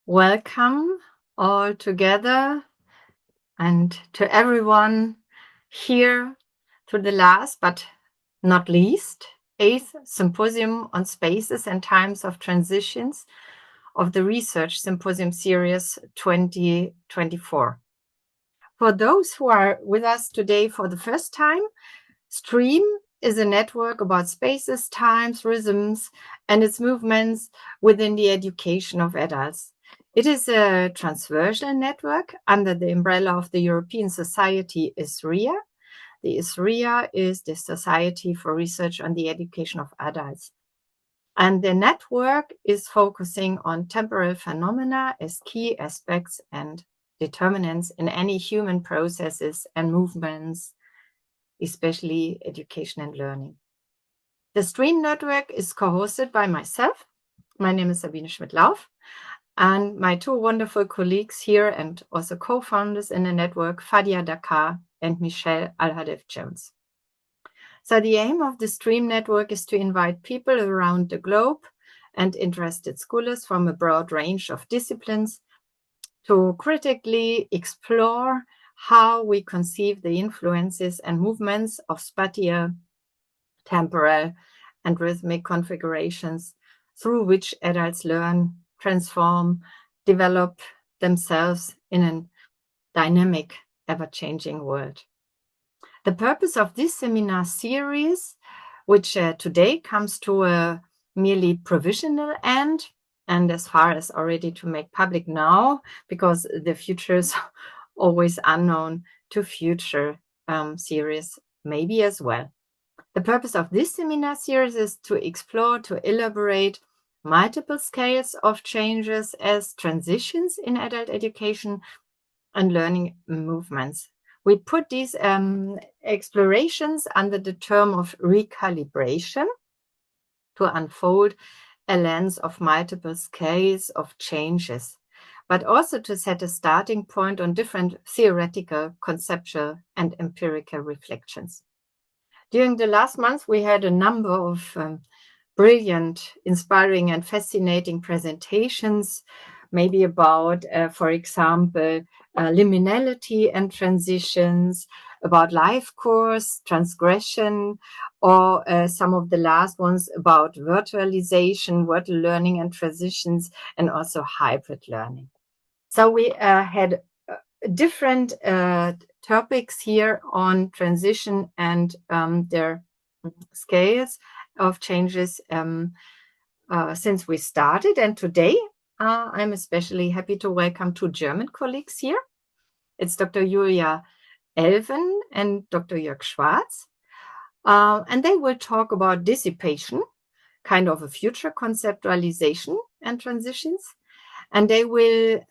Welcome all together and to everyone here to the last but not least 8th Symposium on Spaces and Times of Transitions of the Research Symposium Series 2024. For those who are with us today for the first time, STREAM is a network about spaces, times, rhythms, and its movements within the education of adults. It is a transversal network under the umbrella of the European Society ESREA. The ESREA is the Society for Research on the Education of Adults. And the network is focusing on temporal phenomena as key aspects and determinants in any human processes and movements, especially education and learning. The STREAM network is co-hosted by myself. My name is Sabine Schmidt-Lauf, and my two wonderful colleagues here and also co-founders in the network, Fadia Dakar and Michelle Alhadeff-Jones. So the aim of the STREAM network is to invite people around the globe and interested scholars from a broad range of disciplines to critically explore how we conceive the influences and movements of spatial, temporal, and rhythmic configurations through which adults learn, transform, develop themselves in a dynamic, ever-changing world. The purpose of this seminar series, which today comes to a merely provisional end, and as far as already to make public now, because the future is always unknown, to future series maybe as well. The purpose of this seminar series is to explore, to elaborate multiple scales of changes as transitions in adult education and learning movements. We put these explorations under the term of recalibration to unfold a lens of multiple scales of changes, but also to set a starting point on different theoretical, conceptual, and empirical reflections. During the last month, we had a number of brilliant, inspiring, and fascinating presentations, maybe about, for example, liminality and transitions, about life course, transgression, or some of the last ones about virtualization, virtual learning and transitions, and also hybrid learning. So we had different topics here on transition and their scales of changes since we started. And today, I'm especially happy to welcome two German colleagues here. It's Dr. Julia Elven and Dr. Jörg Schwarz. And they will talk about dissipation, kind of a future conceptualization and transitions. And they will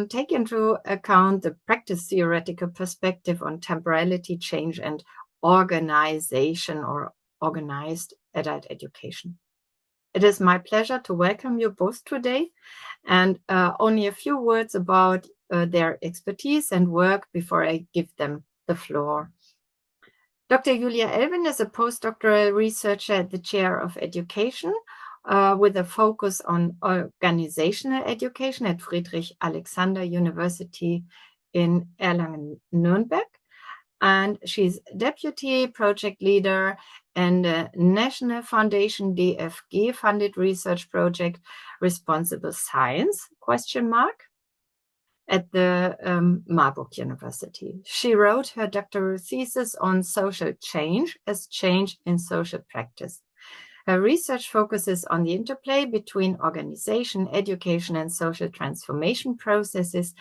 take into account the practice theoretical perspective on temporality, change, and organization or organized adult education. It is my pleasure to welcome you both today, and only a few words about their expertise and work before I give them the floor. Dr. Julia Elven is a postdoctoral researcher at the Chair of Education with a focus on organizational education at Friedrich Alexander University in Erlangen-Nuremberg. And she's deputy project leader and a National Foundation DFG funded research project Responsible Science ? At the Marburg University. She wrote her doctoral thesis on social change as change in social practice. Her research focuses on the interplay between organization, education, and social transformation processes,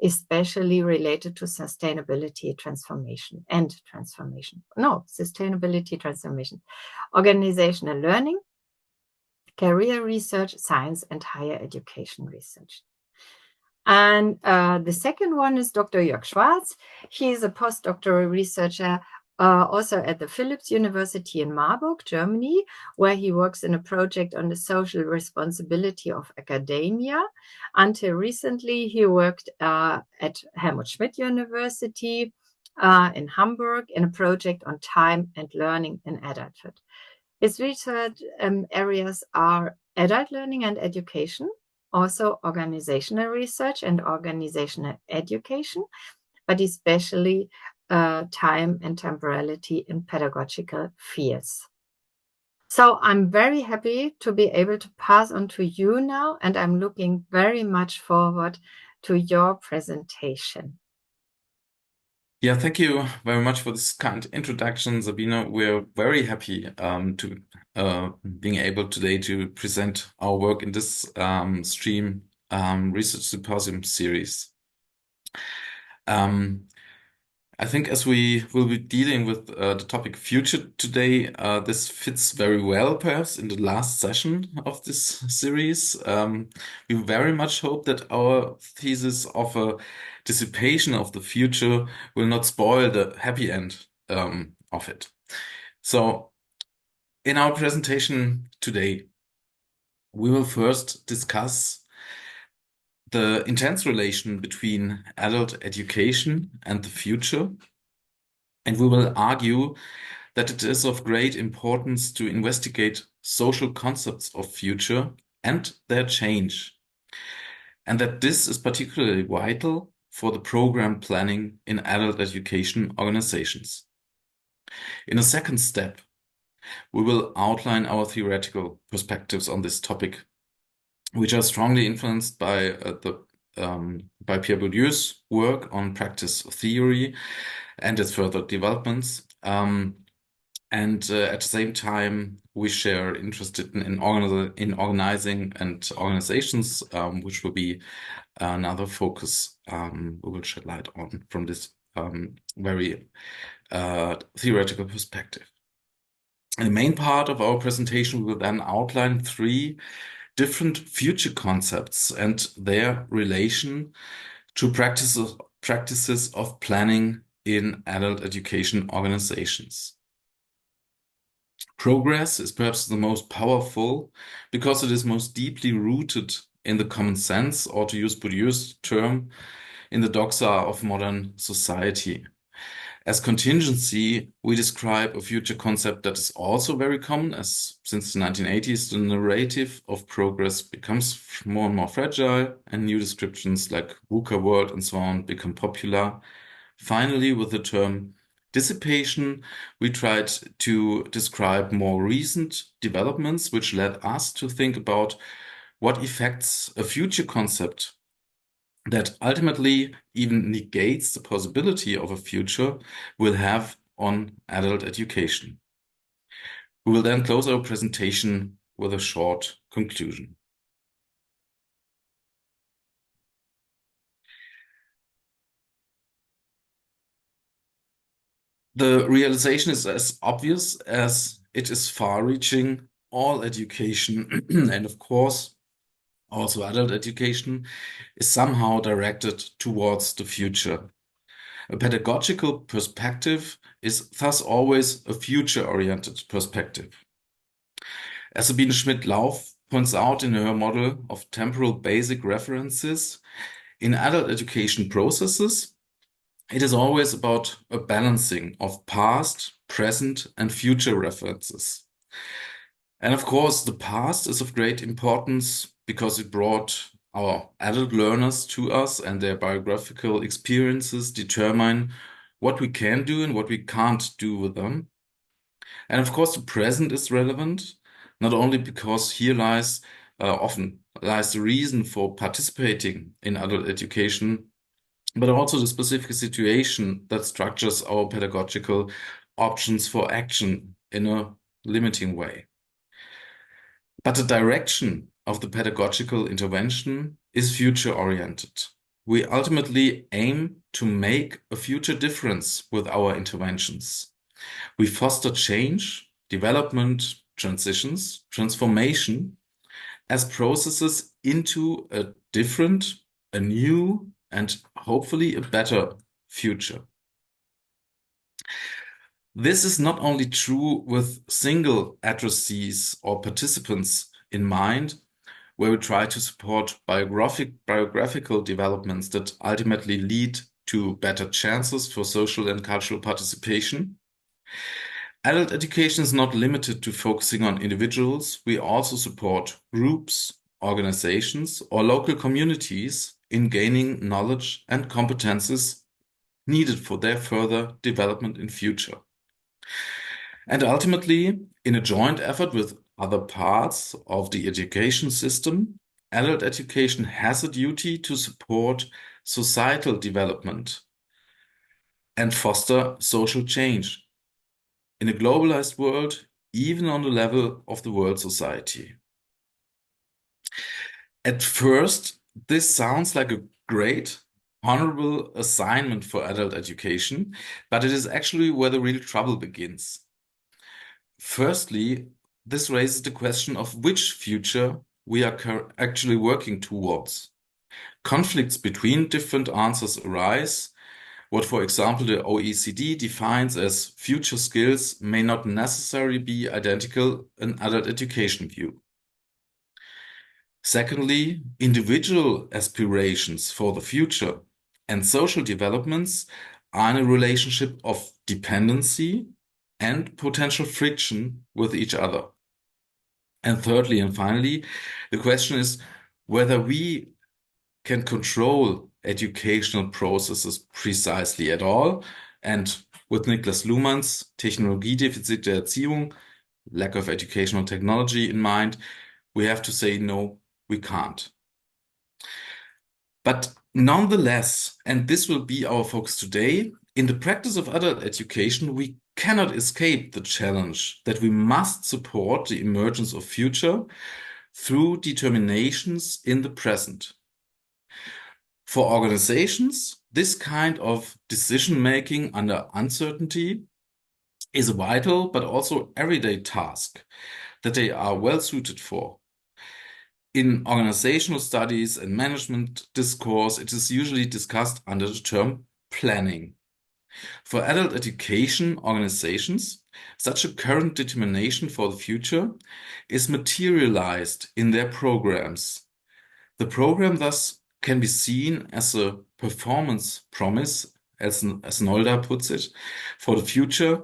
especially related to sustainability transformation, organizational learning, career research, science, and higher education research. And the second one is Dr. Jörg Schwarz. He is a postdoctoral researcher also at the Philipps University in Marburg, Germany, where he works in a project on the social responsibility of academia. Until recently, he worked at Helmut Schmidt University in Hamburg in a project on time and learning in adulthood. His research areas are adult learning and education, also organizational research and organizational education, but especially time and temporality in pedagogical fields. So I'm very happy to be able to pass on to you now, and I'm looking very much forward to your presentation. Yeah, thank you very much for this kind introduction, Sabine. We're very happy to being able today to present our work in this STREAM Research Symposium series. I think as we will be dealing with the topic future today, this fits very well, perhaps, in the last session of this series. We very much hope that our thesis of a dissipation of the future will not spoil the happy end of it. So, in our presentation today, we will first discuss the intense relation between adult education and the future. And we will argue that it is of great importance to investigate social concepts of future and their change, and that this is particularly vital for the program planning in adult education organizations. In a second step, we will outline our theoretical perspectives on this topic, which are strongly influenced by Pierre Bourdieu's work on practice theory and its further developments. At the same time, we share interest in organizing and organizations, which will be another focus we will shed light on from this very theoretical perspective. In the main part of our presentation, we will then outline 3 different future concepts and their relation to practices of planning in adult education organizations. Progress is perhaps the most powerful because it is most deeply rooted in the common sense, or to use Bourdieu's term, in the doxa of modern society. As contingency, we describe a future concept that is also very common, as since the 1980s, the narrative of progress becomes more and more fragile, and new descriptions like VUCA world and so on become popular. Finally, with the term dissipation, we tried to describe more recent developments, which led us to think about what effects a future concept that ultimately even negates the possibility of a future will have on adult education. We will then close our presentation with a short conclusion. The realization is as obvious as it is far-reaching. All education, and of course, also adult education, is somehow directed towards the future. A pedagogical perspective is thus always a future-oriented perspective. As Sabine Schmidt-Lauf points out in her model of temporal basic references, in adult education processes, it is always about a balancing of past, present, and future references. And of course, the past is of great importance because it brought our adult learners to us, and their biographical experiences determine what we can do and what we can't do with them. And of course, the present is relevant, not only because here often lies the reason for participating in adult education, but also the specific situation that structures our pedagogical options for action in a limiting way. But the direction of the pedagogical intervention is future-oriented. We ultimately aim to make a future difference with our interventions. We foster change, development, transitions, transformation as processes into a different, a new, and hopefully a better future. This is not only true with single addressees or participants in mind, where we try to support biographical developments that ultimately lead to better chances for social and cultural participation. Adult education is not limited to focusing on individuals. We also support groups, organizations, or local communities in gaining knowledge and competences needed for their further development in future. And ultimately, in a joint effort with other parts of the education system, adult education has a duty to support societal development and foster social change in a globalized world, even on the level of the world society. At first, this sounds like a great, honorable assignment for adult education, but it is actually where the real trouble begins. Firstly, this raises the question of which future we are actually working towards. Conflicts between different answers arise. What, for example, the OECD defines as future skills may not necessarily be identical in adult education view. Secondly, individual aspirations for the future and social developments are in a relationship of dependency and potential friction with each other. And thirdly and finally, the question is whether we can control educational processes precisely at all. And with Niklas Luhmann's Technologiedefizit der Erziehung, lack of educational technology in mind, we have to say no, we can't. But nonetheless, and this will be our focus today, in the practice of adult education, we cannot escape the challenge that we must support the emergence of future through determinations in the present. For organizations, this kind of decision-making under uncertainty is a vital but also everyday task that they are well suited for. In organizational studies and management discourse, it is usually discussed under the term planning. For adult education organizations, such a current determination for the future is materialized in their programs. The program thus can be seen as a performance promise, as Nolda puts it, for the future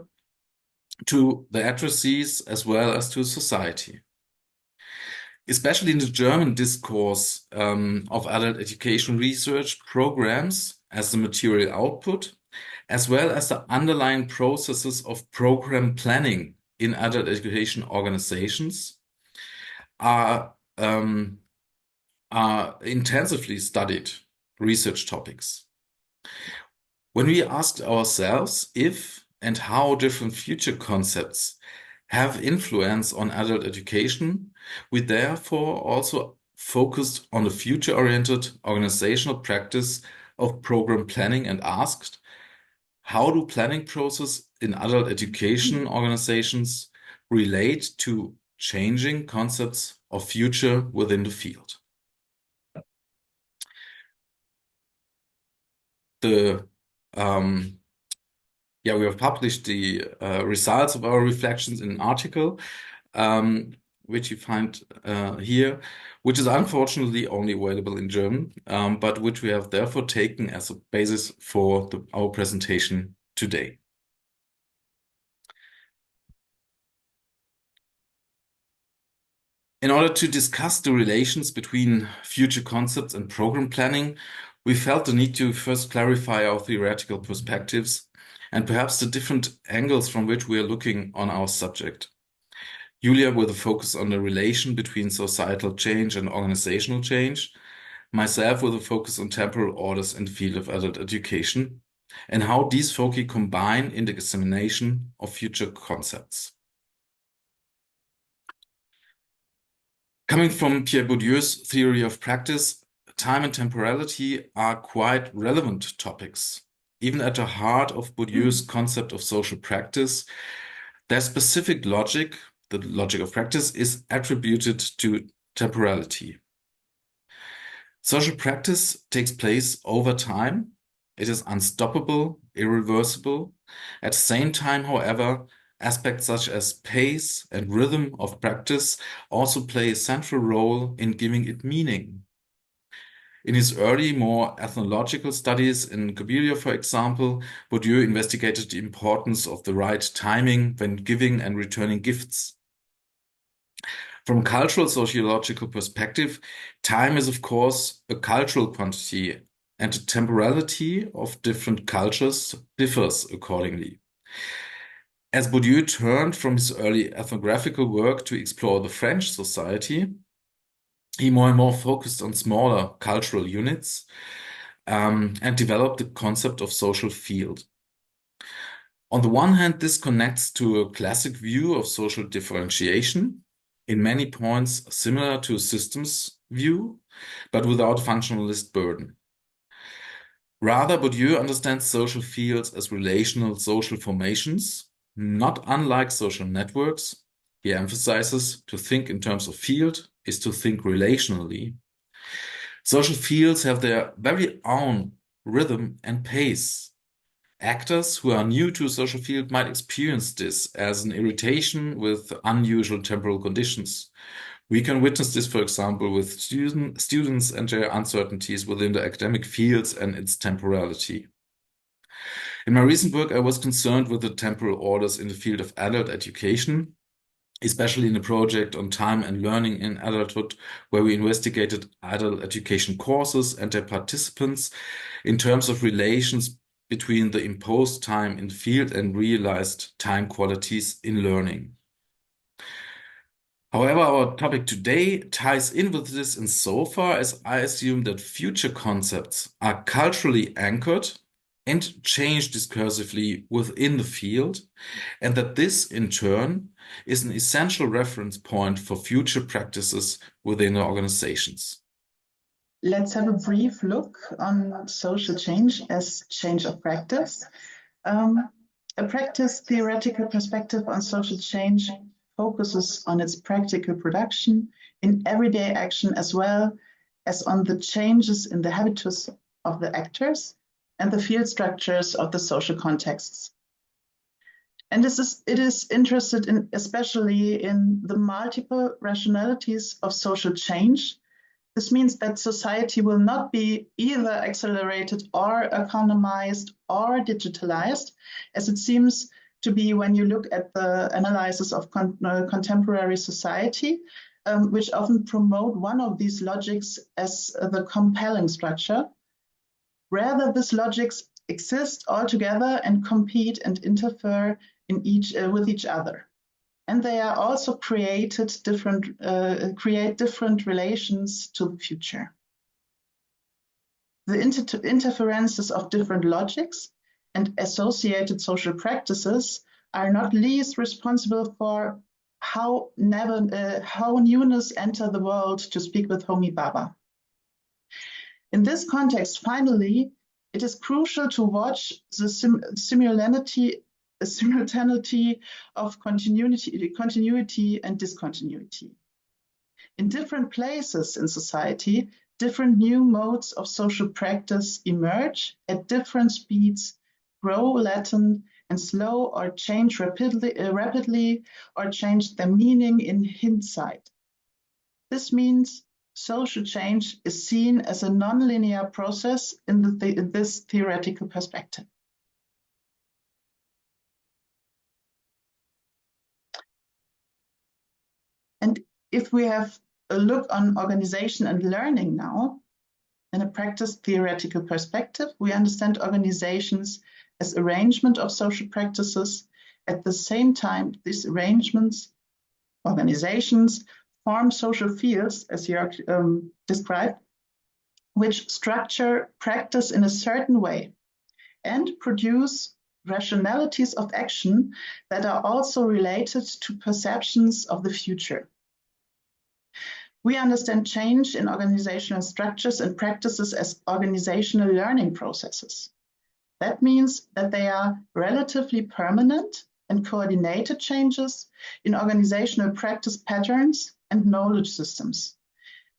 to the addressees as well as to society. Especially in the German discourse of adult education research programs as the material output, as well as the underlying processes of program planning in adult education organizations are intensively studied research topics. When we asked ourselves if and how different future concepts have influence on adult education, we therefore also focused on the future-oriented organizational practice of program planning and asked, how do planning processes in adult education organizations relate to changing concepts of future within the field? We have published the results of our reflections in an article, which you find here, which is unfortunately only available in German, but which we have therefore taken as a basis for our presentation today. In order to discuss the relations between future concepts and program planning, we felt the need to first clarify our theoretical perspectives and perhaps the different angles from which we are looking on our subject. Julia with a focus on the relation between societal change and organizational change, myself with a focus on temporal orders in the field of adult education, and how these foci combine in the examination of future concepts. Coming from Pierre Bourdieu's theory of practice, time and temporality are quite relevant topics. Even at the heart of Bourdieu's concept of social practice, their specific logic, the logic of practice, is attributed to temporality. Social practice takes place over time. It is unstoppable, irreversible. At the same time, however, aspects such as pace and rhythm of practice also play a central role in giving it meaning. In his early, more ethnological studies in Kabylia, for example, Bourdieu investigated the importance of the right timing when giving and returning gifts. From a cultural sociological perspective, time is, of course, a cultural quantity, and the temporality of different cultures differs accordingly. As Bourdieu turned from his early ethnographical work to explore the French society, he more and more focused on smaller cultural units and developed the concept of social field. On the one hand, this connects to a classic view of social differentiation, in many points similar to a systems view, but without functionalist burden. Rather, Bourdieu understands social fields as relational social formations, not unlike social networks. He emphasizes to think in terms of field is to think relationally. Social fields have their very own rhythm and pace. Actors who are new to a social field might experience this as an irritation with unusual temporal conditions. We can witness this, for example, with students and their uncertainties within the academic fields and its temporality. In my recent work, I was concerned with the temporal orders in the field of adult education, especially in a project on time and learning in adulthood, where we investigated adult education courses and their participants in terms of relations between the imposed time in the field and realized time qualities in learning. However, our topic today ties in with this insofar as I assume that future concepts are culturally anchored and change discursively within the field, and that this, in turn, is an essential reference point for future practices within organizations. Let's have a brief look on social change as change of practice. A practice theoretical perspective on social change focuses on its practical production in everyday action, as well as on the changes in the habitus of the actors and the field structures of the social contexts. And it is interested in, especially in the multiple rationalities of social change. This means that society will not be either accelerated or economized or digitalized, as it seems to be when you look at the analysis of contemporary society, which often promote one of these logics as the compelling structure. Rather, these logics exist altogether and compete and interfere in with each other. And they are also create different relations to the future. The interferences of different logics and associated social practices are not least responsible for how newness enter the world, to speak with Homi Bhabha. In this context, finally, it is crucial to watch the simultaneity of continuity and discontinuity. In different places in society, different new modes of social practice emerge at different speeds, grow latent and slow, or change rapidly or change their meaning in hindsight. This means social change is seen as a nonlinear process in this theoretical perspective. And if we have a look on organization and learning now, in a practice theoretical perspective, we understand organizations as arrangement of social practices. At the same time, these organizations form social fields, as Jörg described, which structure practice in a certain way and produce rationalities of action that are also related to perceptions of the future. We understand change in organizational structures and practices as organizational learning processes. That means that they are relatively permanent and coordinated changes in organizational practice patterns and knowledge systems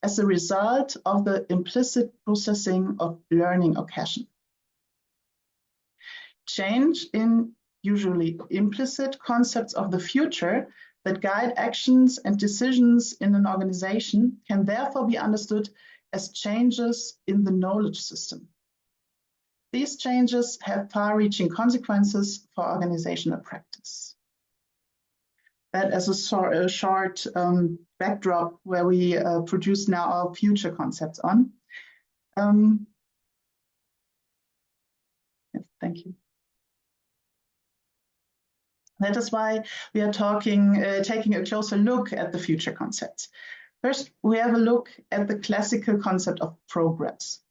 as a result of the implicit processing of learning occasion. Change in usually implicit concepts of the future that guide actions and decisions in an organization can therefore be understood as changes in the knowledge system. These changes have far-reaching consequences for organizational practice. that as a short backdrop where we produce now our future concepts on. Yes, thank you. That is why we are taking a closer look at the future concepts. First, we have a look at the classical concept of progress.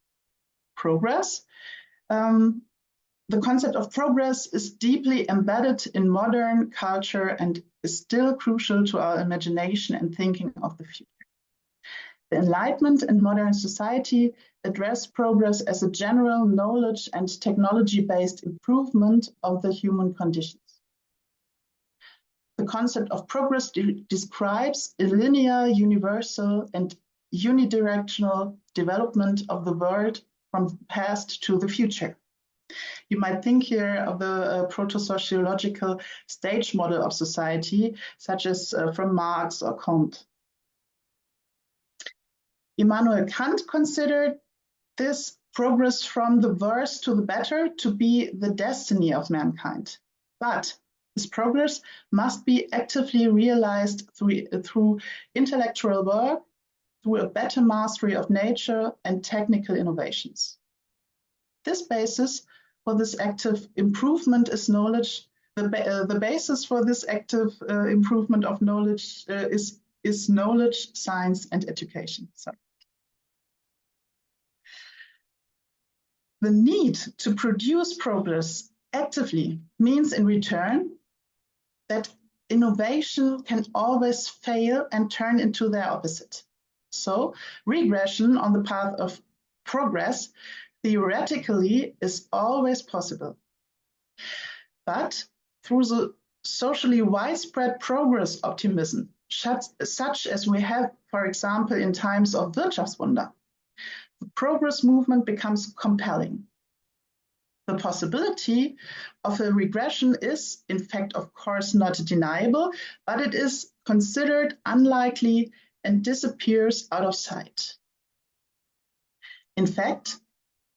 The concept of progress is deeply embedded in modern culture and is still crucial to our imagination and thinking of the future. The Enlightenment and modern society address progress as a general knowledge and technology-based improvement of the human conditions. The concept of progress describes a linear, universal, and unidirectional development of the world from the past to the future. You might think here of the proto-sociological stage model of society, such as from Marx or Comte. Immanuel Kant considered this progress from the worse to the better to be the destiny of mankind. But this progress must be actively realized through intellectual work, through a better mastery of nature and technical innovations. This basis for this active improvement is knowledge. The basis for this active improvement of knowledge is knowledge, science, and education. Sorry. The need to produce progress actively means in return that innovation can always fail and turn into their opposite. So regression on the path of progress theoretically is always possible. But through the socially widespread progress optimism, such as we have, for example, in times of Wirtschaftswunder, the progress movement becomes compelling. The possibility of a regression is, in fact, of course, not deniable, but it is considered unlikely and disappears out of sight. In fact,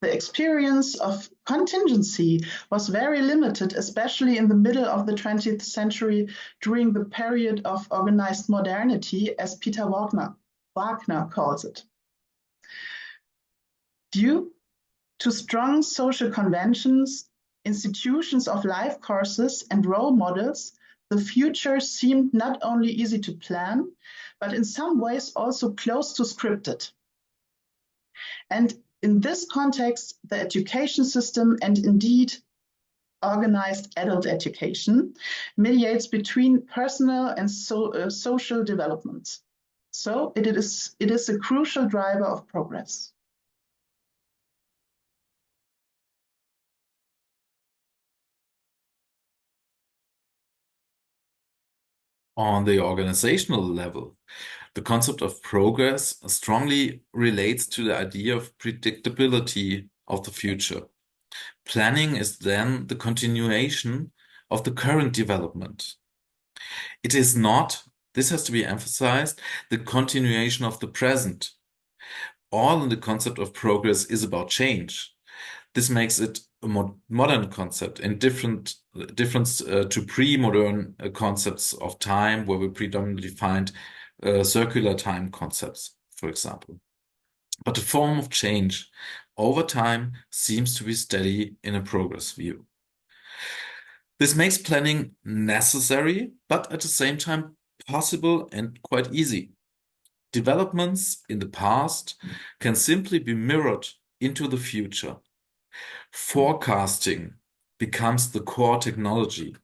the experience of contingency was very limited, especially in the middle of the 20th century during the period of organized modernity, as Peter Wagner calls it. Due to strong social conventions, institutions of life courses, and role models, the future seemed not only easy to plan, but in some ways also close to scripted. And in this context, the education system, and indeed organized adult education, mediates between personal and social developments. So it is a crucial driver of progress. On the organizational level, the concept of progress strongly relates to the idea of predictability of the future. Planning is then the continuation of the current development. It is not, this has to be emphasized, the continuation of the present. All in the concept of progress is about change. This makes it a modern concept in difference to pre-modern concepts of time, where we predominantly find circular time concepts, for example. But the form of change over time seems to be steady in a progress view. This makes planning necessary, but at the same time possible and quite easy. Developments in the past can simply be mirrored into the future. Forecasting becomes the core technology.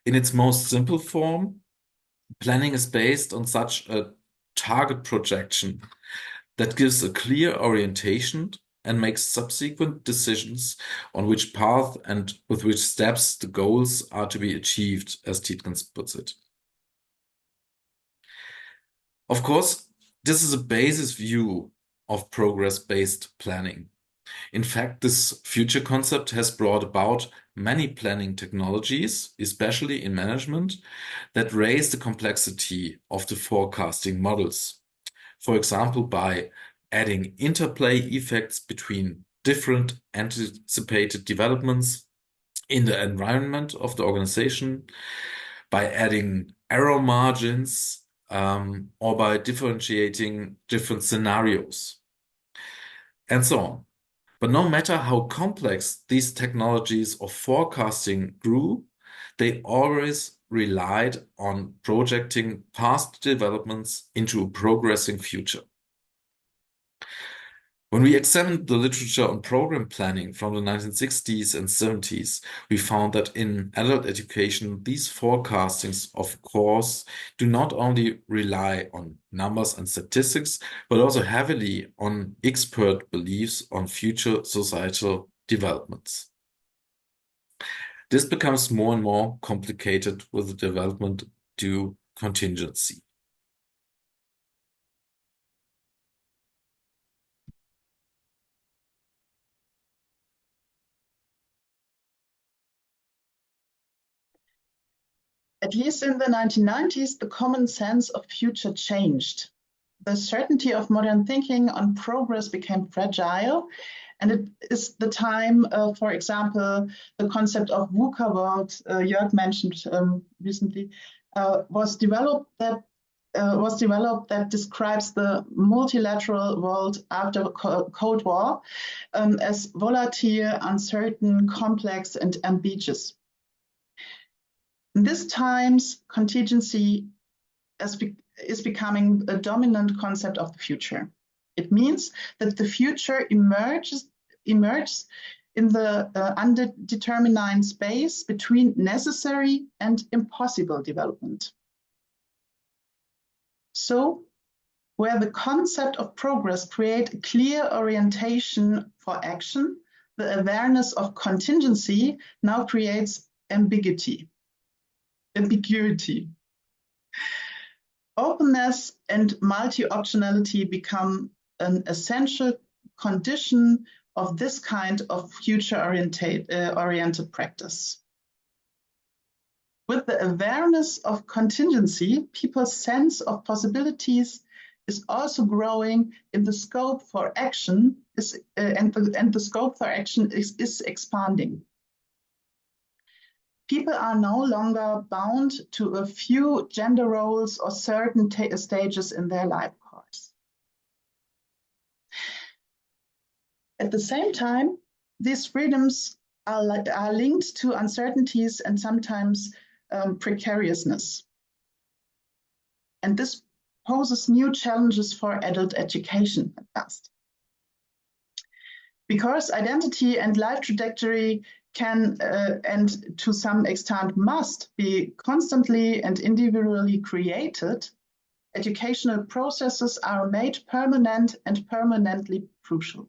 In its most simple form, planning is based on such a target projection that gives a clear orientation and makes subsequent decisions on which path and with which steps the goals are to be achieved, as Tietgens puts it. Of course, this is a basis view of progress-based planning. In fact, this future concept has brought about many planning technologies, especially in management, that raise the complexity of the forecasting models. For example, by adding interplay effects between different anticipated developments in the environment of the organization, by adding error margins, or by differentiating different scenarios, and so on. But no matter how complex these technologies of forecasting grew, they always relied on projecting past developments into a progressing future. When we examined the literature on program planning from the 1960s and 70s, we found that in adult education, these forecastings, of course, do not only rely on numbers and statistics, but also heavily on expert beliefs on future societal developments. This becomes more and more complicated with the development due contingency. At least in the 1990s, the common sense of future changed. The certainty of modern thinking on progress became fragile, and it is the time, for example, the concept of VUCA world Jörg mentioned recently, was developed that describes the multilateral world after the Cold War as volatile, uncertain, complex, and ambiguous. In these times, contingency is becoming a dominant concept of the future. It means that the future emerges in the undetermined space between necessary and impossible development. So, where the concept of progress creates a clear orientation for action, the awareness of contingency now creates ambiguity. Openness and multi-optionality become an essential condition of this kind of future-oriented practice. With the awareness of contingency, people's sense of possibilities is also growing in the scope for action, and the scope for action is expanding. People are no longer bound to a few gender roles or certain stages in their life course. At the same time, these freedoms are linked to uncertainties and sometimes precariousness. And this poses new challenges for adult education at last. Because identity and life trajectory can, and to some extent must, be constantly and individually created, educational processes are made permanent and permanently crucial.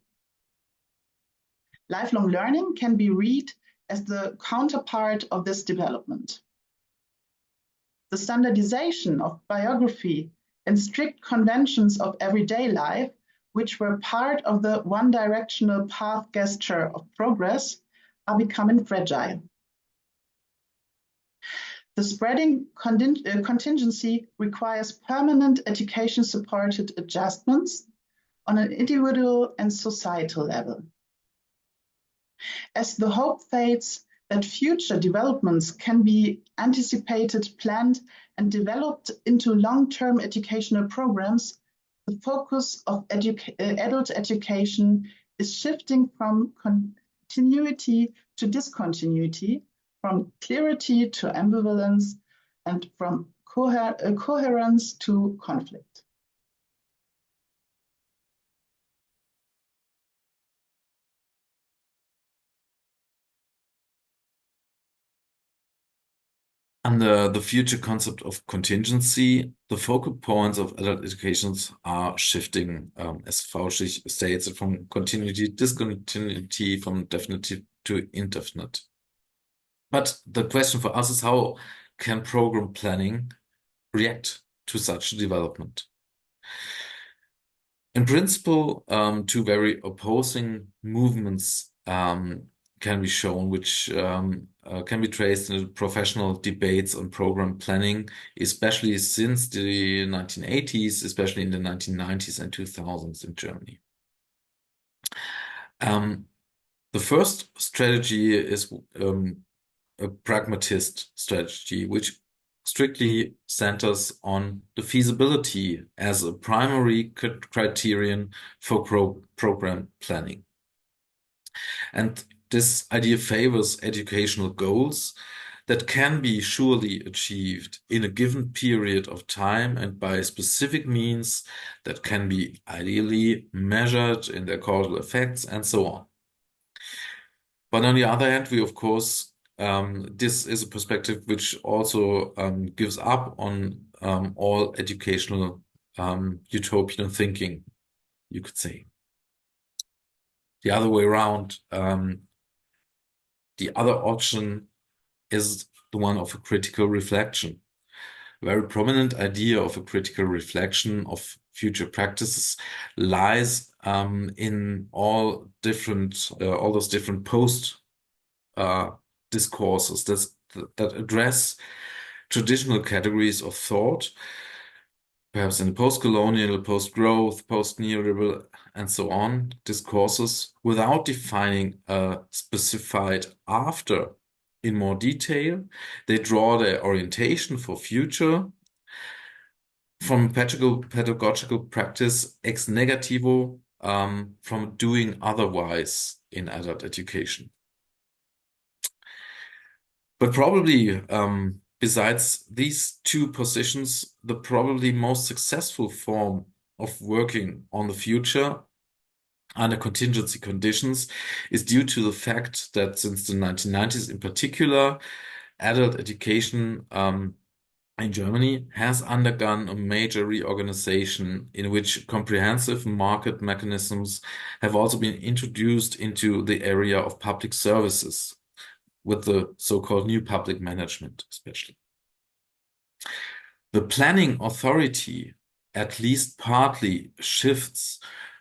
Lifelong learning can be read as the counterpart of this development. The standardization of biography and strict conventions of everyday life, which were part of the one-directional path gesture of progress, are becoming fragile. The spreading contingency requires permanent education-supported adjustments on an individual and societal level. As the hope fades that future developments can be anticipated, planned, and developed into long-term educational programs, the focus of adult education is shifting from continuity to discontinuity, from clarity to ambivalence, and from coherence to conflict. Under the future concept of contingency, the focal points of adult educations are shifting, as Fauschig states, from continuity, discontinuity, from definite to indefinite. But the question for us is, how can program planning react to such development? In principle, two very opposing movements can be shown, which can be traced in the professional debates on program planning, especially since the 1980s, especially in the 1990s and 2000s in Germany. The first strategy is a pragmatist strategy, which strictly centers on the feasibility as a primary criterion for program planning. And this idea favors educational goals that can be surely achieved in a given period of time and by specific means that can be ideally measured in their causal effects and so on. But on the other hand, we of course, this is a perspective which also gives up on all educational utopian thinking, you could say. The other way around, the other option is the one of a critical reflection. A very prominent idea of a critical reflection of future practices lies in all those different post discourses that address traditional categories of thought, perhaps in post-colonial, post-growth, post-neoliberal, and so on discourses, without defining a specified after in more detail. They draw their orientation for future from pedagogical practice ex negativo, from doing otherwise in adult education. But probably, besides these two positions, the probably most successful form of working on the future under contingency conditions is due to the fact that since the 1990s in particular, adult education in Germany has undergone a major reorganization in which comprehensive market mechanisms have also been introduced into the area of public services, with the so-called new public management especially. The planning authority at least partly shifts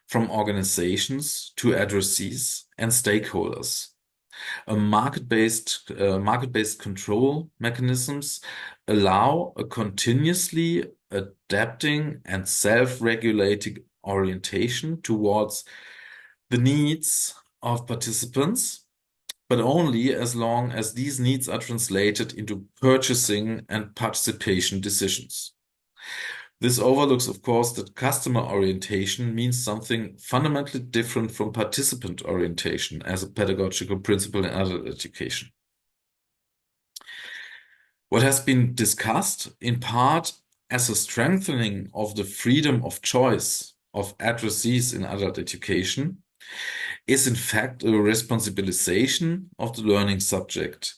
from organizations to addressees and stakeholders. A market-based control mechanisms allow a continuously adapting and self-regulating orientation towards the needs of participants, but only as long as these needs are translated into purchasing and participation decisions. This overlooks, of course, that customer orientation means something fundamentally different from participant orientation as a pedagogical principle in adult education. What has been discussed, in part as a strengthening of the freedom of choice of addressees in adult education, is in fact a responsibilization of the learning subject.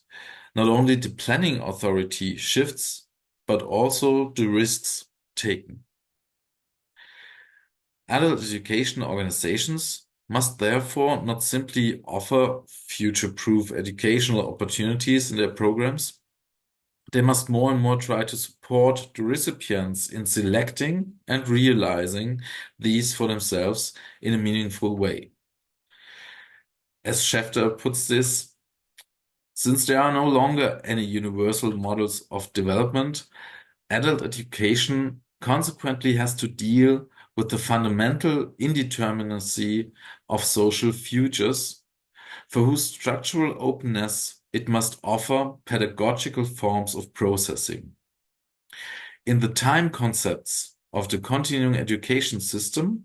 Not only the planning authority shifts, but also the risks taken. Adult education organizations must therefore not simply offer future-proof educational opportunities in their programs. They must more and more try to support the recipients in selecting and realizing these for themselves in a meaningful way. As Schefter puts this, since there are no longer any universal models of development, adult education consequently has to deal with the fundamental indeterminacy of social futures, for whose structural openness it must offer pedagogical forms of processing. In the time concepts of the continuing education system,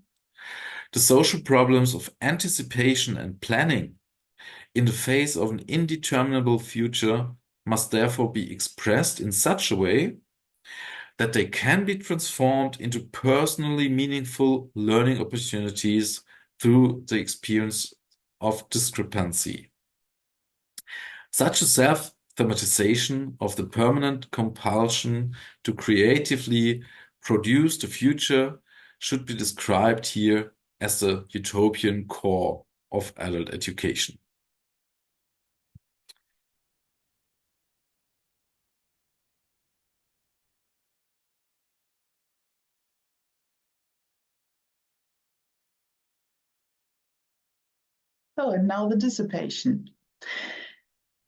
the social problems of anticipation and planning in the face of an indeterminable future must therefore be expressed in such a way that they can be transformed into personally meaningful learning opportunities through the experience of discrepancy. Such a self-thematization of the permanent compulsion to creatively produce the future should be described here as the utopian core of adult education. So, and now the dissipation.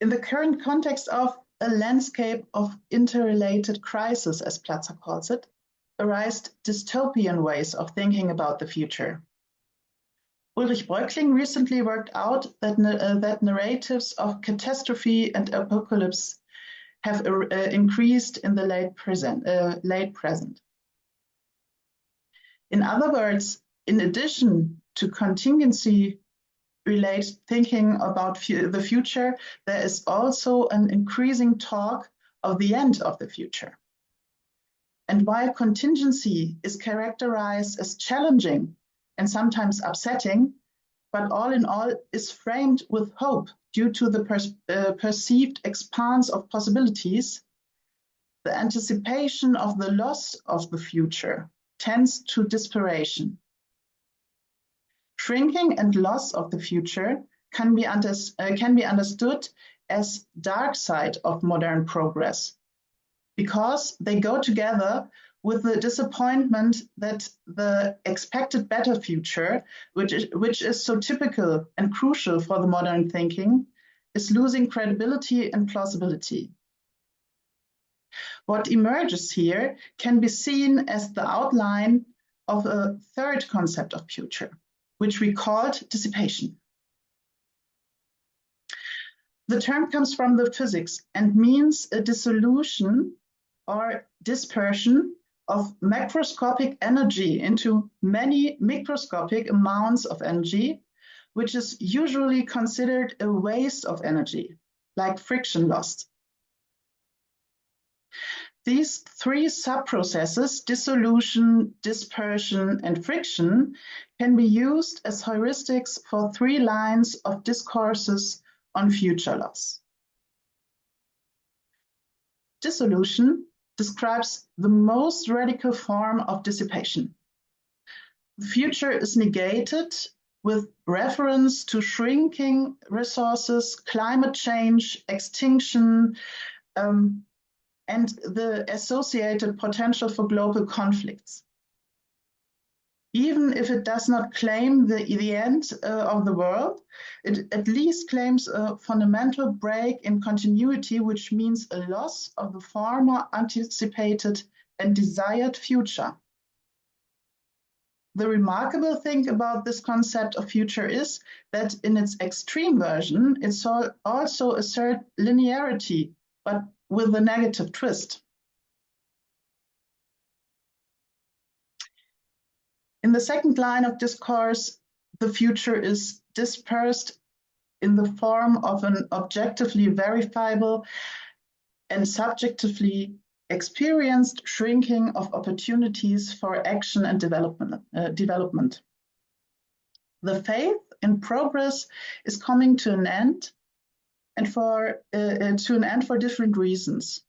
In the current context of a landscape of interrelated crises, as Platzer calls it, arise dystopian ways of thinking about the future. Ulrich Bröckling recently worked out that narratives of catastrophe and apocalypse have increased in the late present. In other words, in addition to contingency-related thinking about the future, there is also an increasing talk of the end of the future. And while contingency is characterized as challenging and sometimes upsetting, but all in all is framed with hope due to the perceived expanse of possibilities, the anticipation of the loss of the future tends to desperation. Shrinking and loss of the future can be understood as dark side of modern progress, because they go together with the disappointment that the expected better future, which is so typical and crucial for the modern thinking, is losing credibility and plausibility. What emerges here can be seen as the outline of a third concept of future, which we called dissipation. The term comes from the physics and means a dissolution or dispersion of macroscopic energy into many microscopic amounts of energy, which is usually considered a waste of energy, like friction loss. These three sub-processes, dissolution, dispersion, and friction, can be used as heuristics for 3 lines of discourses on future loss. Dissolution describes the most radical form of dissipation. The future is negated with reference to shrinking resources, climate change, extinction, and the associated potential for global conflicts. Even if it does not claim the end of the world, it at least claims a fundamental break in continuity, which means a loss of the former anticipated and desired future. The remarkable thing about this concept of future is that in its extreme version, it also asserts linearity, but with a negative twist. In the second line of discourse, the future is dispersed in the form of an objectively verifiable and subjectively experienced shrinking of opportunities for action and development. The faith in progress is coming to an end, and for different reasons.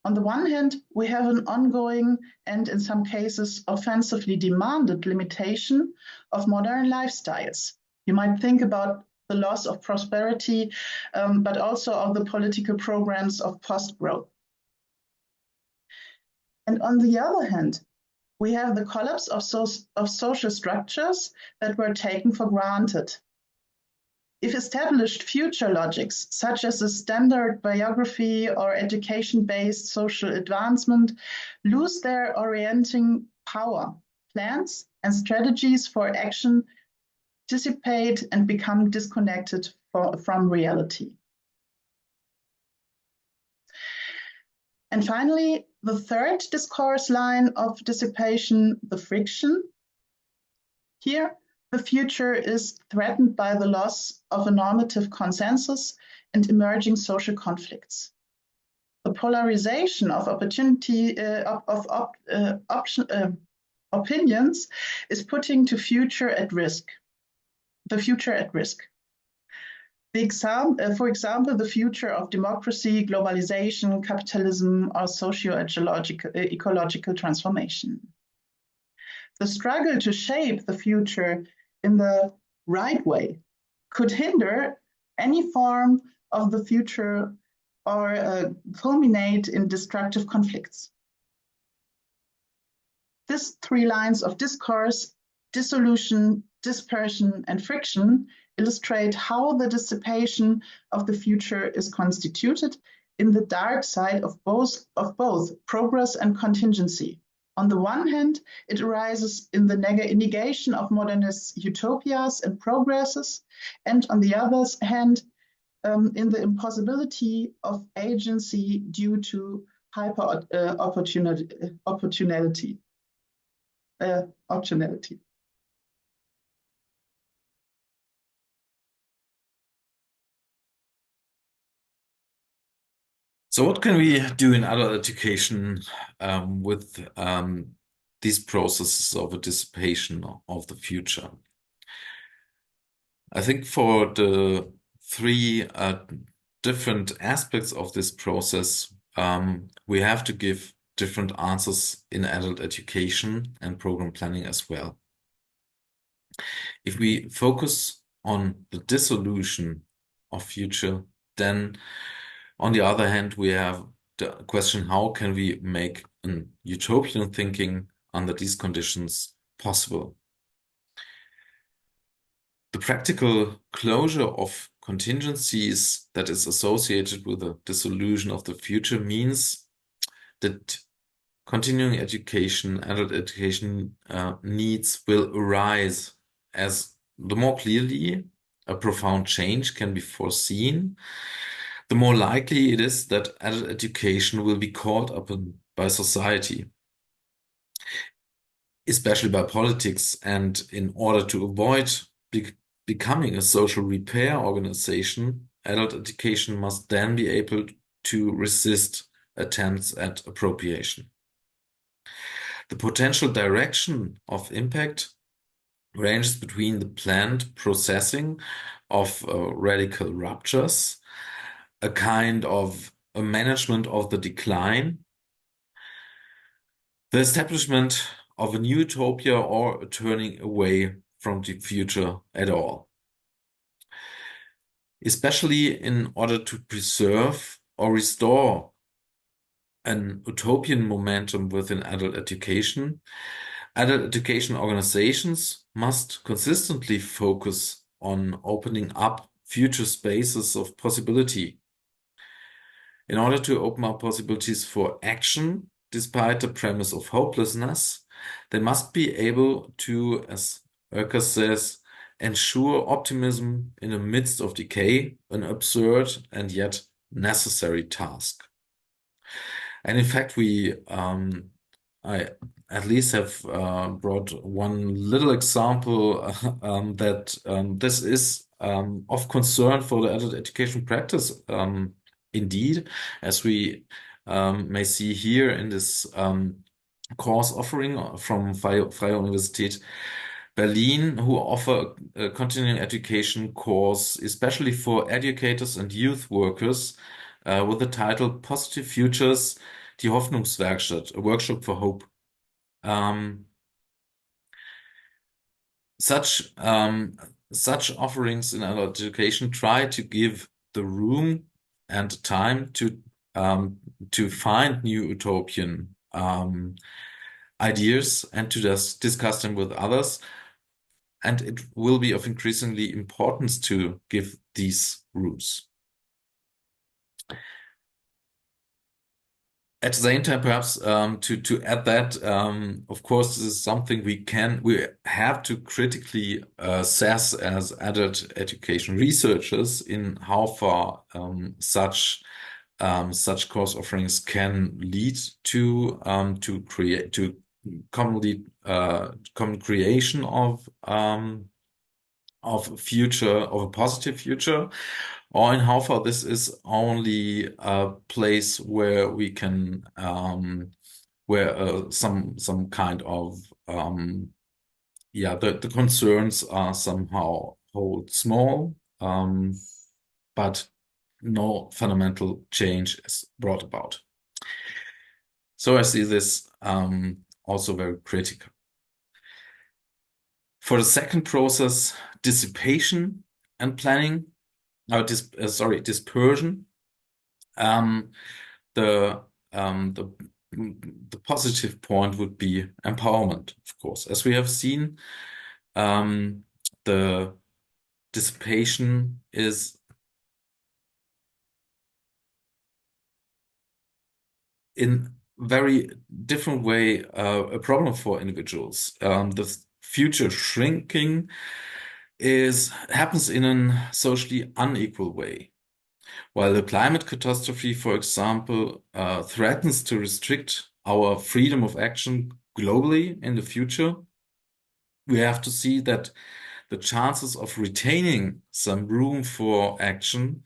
On the one hand, we have an ongoing and in some cases offensively demanded limitation of modern lifestyles. You might think about the loss of prosperity, but also of the political programs of post-growth. And on the other hand, we have the collapse of social structures that were taken for granted. If established future logics, such as a standard biography or education-based social advancement, lose their orienting power, plans and strategies for action dissipate and become disconnected from reality. And finally, the third discourse line of dissipation, the friction. Here, the future is threatened by the loss of a normative consensus and emerging social conflicts. The polarization of opinions is putting the future at risk. For example, the future of democracy, globalization, capitalism, or socio-ecological transformation. The struggle to shape the future in the right way could hinder any form of the future or culminate in destructive conflicts. These 3 lines of discourse, dissolution, dispersion, and friction, illustrate how the dissipation of the future is constituted in the dark side of both progress and contingency. On the one hand, it arises in the negation of modernist utopias and progresses, and on the other hand, in the impossibility of agency due to optionality. So what can we do in adult education with these processes of a dissipation of the future? I think for the three different aspects of this process, we have to give different answers in adult education and program planning as well. If we focus on the dissolution of future, then on the other hand, we have the question, how can we make an utopian thinking under these conditions possible? The practical closure of contingencies that is associated with the dissolution of the future means that continuing education, adult education needs will arise as the more clearly a profound change can be foreseen, the more likely it is that adult education will be called upon by society, especially by politics, and in order to avoid becoming a social repair organization, adult education must then be able to resist attempts at appropriation. The potential direction of impact ranges between the planned processing of radical ruptures, a kind of a management of the decline, the establishment of a new utopia, or a turning away from the future at all. Especially in order to preserve or restore an utopian momentum within adult education organizations must consistently focus on opening up future spaces of possibility. In order to open up possibilities for action, despite the premise of hopelessness, they must be able to, as Oerker says, ensure optimism in the midst of decay, an absurd and yet necessary task. And in fact, I at least have brought one little example that this is of concern for the adult education practice. Indeed, as we may see here in this course offering from Freie Universität Berlin, who offer a continuing education course, especially for educators and youth workers, with the title Positive Futures, die Hoffnungswerkstatt, a workshop for hope. Such offerings in adult education try to give the room and time to find new utopian ideas and to just discuss them with others. And it will be of increasingly importance to give these rooms. At the same time, perhaps to add that, of course, this is something we have to critically assess as adult education researchers in how far such course offerings can lead to common creation of a positive future, or in how far this is only a place where we can where some kind of the concerns are somehow hold small, but no fundamental change is brought about. So I see this also very critical. For the second process, dissipation and planning, dispersion, the positive point would be empowerment, of course. As we have seen, the dissipation is in very different way a problem for individuals. The future shrinking happens in a socially unequal way. While the climate catastrophe, for example, threatens to restrict our freedom of action globally in the future, we have to see that the chances of retaining some room for action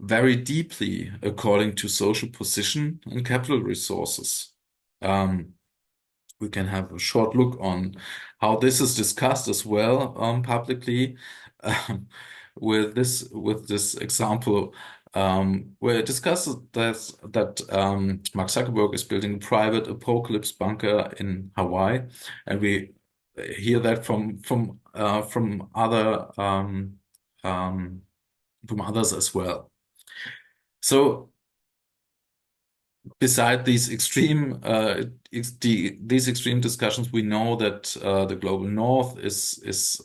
vary deeply according to social position and capital resources. We can have a short look on how this is discussed as well publicly with this example where it discusses that Mark Zuckerberg is building a private apocalypse bunker in Hawaii, and we hear that from others as well. So beside these extreme these extreme discussions, we know that the global north is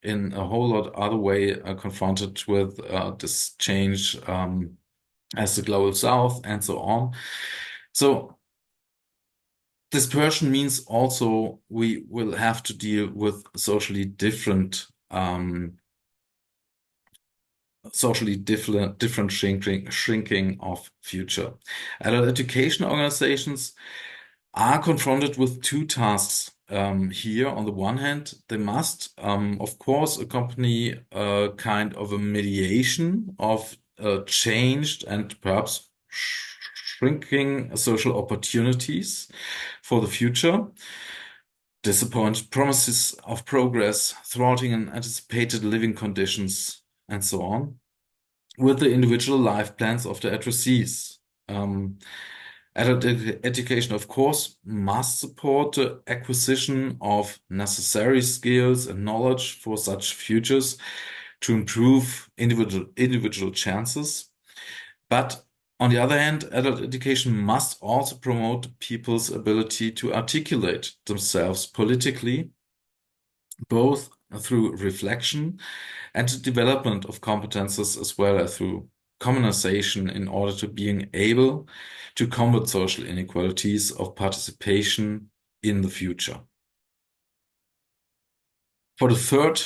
in a whole lot other way confronted with this change as the global south and so on. So dispersion means also we will have to deal with socially different shrinking of future. Adult education organizations are confronted with two tasks here. On the one hand, they must, of course, accompany a kind of a mediation of changed and perhaps shrinking social opportunities for the future, disappointed promises of progress, thwarting and anticipated living conditions, and so on, with the individual life plans of the addressees. Adult education, of course, must support the acquisition of necessary skills and knowledge for such futures to improve individual chances. But on the other hand, adult education must also promote people's ability to articulate themselves politically, both through reflection and the development of competences, as well as through communization, in order to being able to combat social inequalities of participation in the future. For the third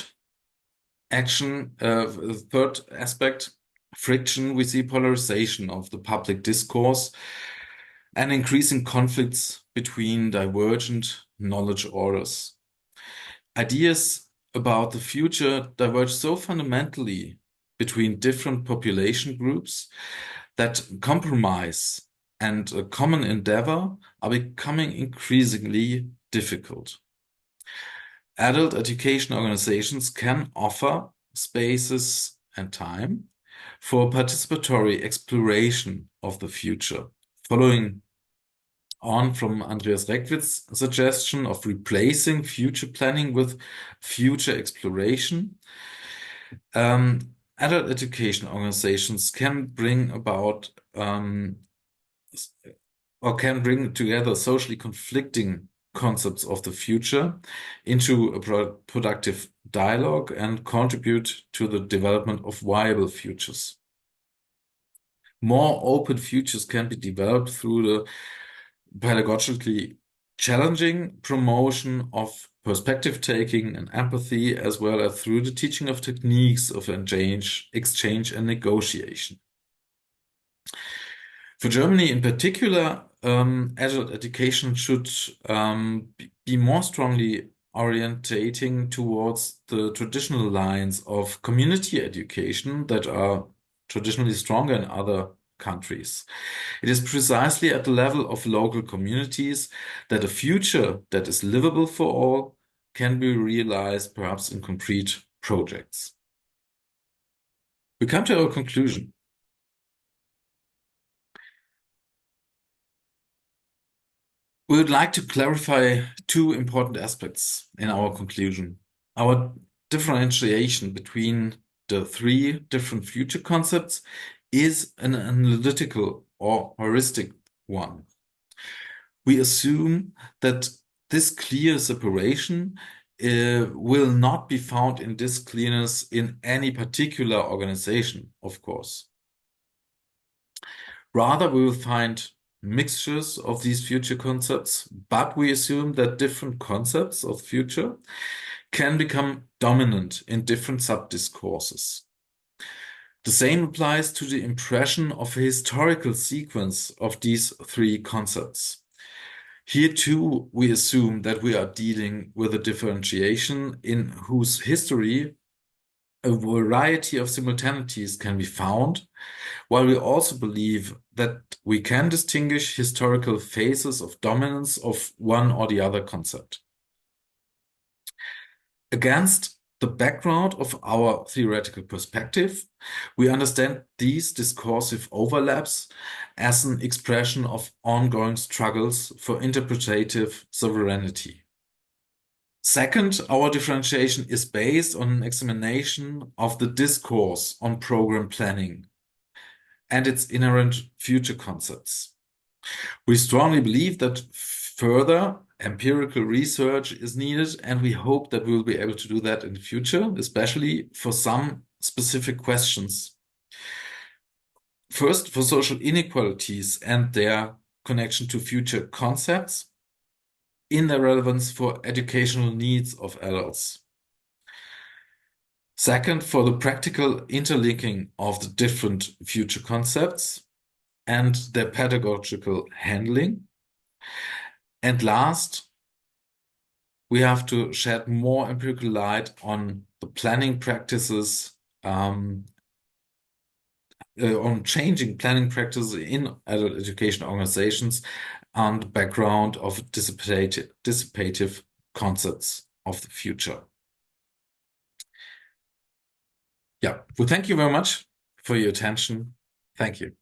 aspect, friction, we see polarization of the public discourse and increasing conflicts between divergent knowledge orders. Ideas about the future diverge so fundamentally between different population groups that compromise and a common endeavor are becoming increasingly difficult. Adult education organizations can offer spaces and time for participatory exploration of the future, following on from Andreas Reckwitz's suggestion of replacing future planning with future exploration. Adult education organizations can bring about or can bring together socially conflicting concepts of the future into a productive dialogue and contribute to the development of viable futures. More open futures can be developed through the pedagogically challenging promotion of perspective taking and empathy, as well as through the teaching of techniques of exchange and negotiation. For Germany in particular, adult education should be more strongly orientating towards the traditional lines of community education that are traditionally stronger in other countries. It is precisely at the level of local communities that a future that is livable for all can be realized, perhaps in concrete projects. We come to our conclusion. We would like to clarify two important aspects in our conclusion. Our differentiation between the three different future concepts is an analytical or heuristic one. We assume that this clear separation will not be found in this clearness in any particular organization, of course. Rather, we will find mixtures of these future concepts, but we assume that different concepts of future can become dominant in different sub-discourses. The same applies to the impression of a historical sequence of these three concepts. Here too, we assume that we are dealing with a differentiation in whose history a variety of simultaneities can be found, while we also believe that we can distinguish historical phases of dominance of one or the other concept. Against the background of our theoretical perspective, we understand these discursive overlaps as an expression of ongoing struggles for interpretative sovereignty. Second, our differentiation is based on an examination of the discourse on program planning and its inherent future concepts. We strongly believe that further empirical research is needed, and we hope that we will be able to do that in the future, especially for some specific questions. First, for social inequalities and their connection to future concepts in their relevance for educational needs of adults. Second, for the practical interlinking of the different future concepts and their pedagogical handling. And last, we have to shed more empirical light on the planning practices, on changing planning practices in adult education organizations on the background of dissipative concepts of the future. Yeah, well, thank you very much for your attention. Thank you.